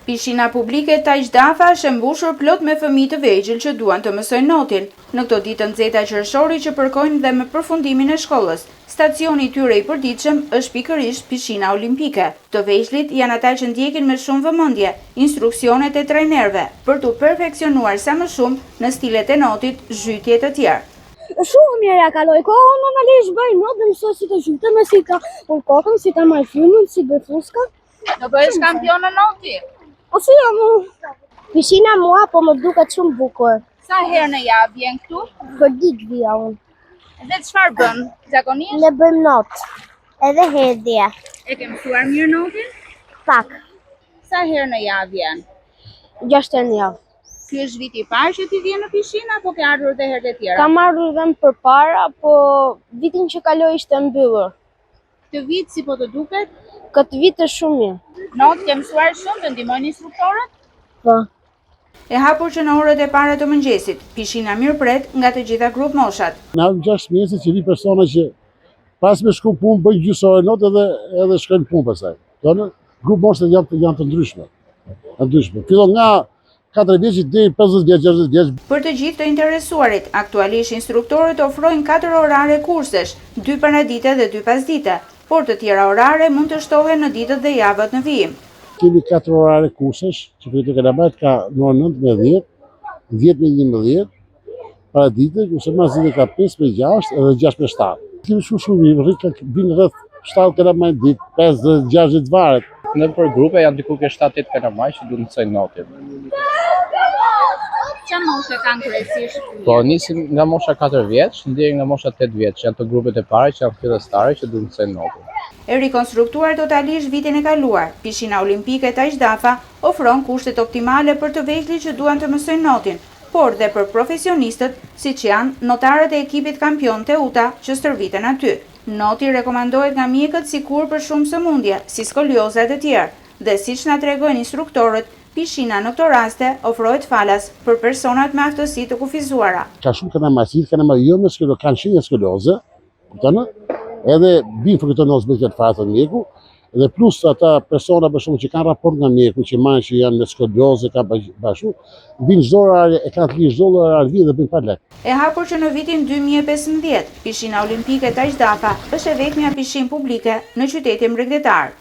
Pishina publike Taq Dafa është e mbushur plot me fëmijë të vegjël që duan të mësojnë notin. Në këto ditë të nxehta qershori që përkojnë dhe me përfundimin e shkollës, stacioni i tyre i përditshëm është pikërisht pishina olimpike. Të vegjëlit janë ata që ndjekin me shumë vëmendje instruksionet e trajnerëve për të perfeksionuar sa më shumë në stilet e notit, zhytje të tjera. Shumë mirë ja kaloj kohën, normalisht bëj not dhe mësoj si të zhytem, si ta pun kokën, si ta marr frymën, si bëj fuska. Do bëhesh kampion në noti? Po si jam? Pishina mua po më duket shumë bukur. Sa herë në javë vjen këtu? Për ditë vija unë. Dhe çfarë bën zakonisht? Ne bëjmë not. Edhe hedhje. E ke mësuar mirë notin? Pak. Sa herë në javë vjen? 6 herë në javë. Ky është viti i parë që ti vjen në pishinë apo ke ardhur edhe herë të tjera? Kam ardhur edhe më përpara, po vitin që kaloi ishte mbyllur. Këtë vit si po të duket? Këtë vit është shumë mirë. Not ke mësuar shumë, të ndihmojnë instruktorët? Po. E hapur që në orët e para të mëngjesit, pishina mirëpret nga të gjitha grup moshat. Në 6 mjesec që vi persona që pas me shku punë bëjnë gjysore not edhe shkojnë punë pasaj. Grup moshat janë të ndryshme. Fillon nga 4 vjeçit deri 50 vjeç, 60 vjeç. Për të gjithë të interesuarit, aktualisht instruktorët ofrojnë 4 orare kursesh, 2 paradite dhe 2 pasdite, por të tjera orare mund të shtohen në ditët dhe javët në vijim. Kemi 4 orare kursesh, që për të kalabajt ka në 9 me 10, 10 me 11, paradite, kurse mas zile ka 5 me 6 edhe 6 me 7. Kemi shumë vinë rreth 7 kalabajt ditë, 5 dhe 6 varet. Në për grupe janë diku ke 7-8 kalamaj që du të mësojnë notin. Qa moshe kanë kryesisht? Po, nisin nga mosha 4 vjeç, deri nga mosha 8 vjeç, janë të grupet e para që janë fillestare që du të mësojnë notin. E rikonstruktuar totalisht vitin e kaluar, pishina olimpike Taq Dafa ofron kushtet optimale për të vegjëlit që duan të mësojnë notin, por dhe për profesionistët, siç janë notarët e ekipit kampion Teuta që stërviten aty. Noti rekomandohet nga mjekët si kur për shumë sëmundje, si skoliozat e tjerë, dhe siç na tregojnë instruktorët, pishina në këto raste ofrohet falas për personat me aftësi të kufizuara. Ka shumë kanamajsit, jo me skoliozë, kanë shenja skolioze, edhe binë fëkëtonozë me këtë fatë të mjeku, edhe plus ata persona për shumë që kanë raport nga mjeku, që manë që janë me skoliozë, ka bashu, vinë çdo orare, e kanë të li çdo orare vinë dhe bëjnë pa lek. E hapur që në vitin 2015, pishina olimpike Taq Dafa është e vetmja pishinë publike në qytetin mbretëtar.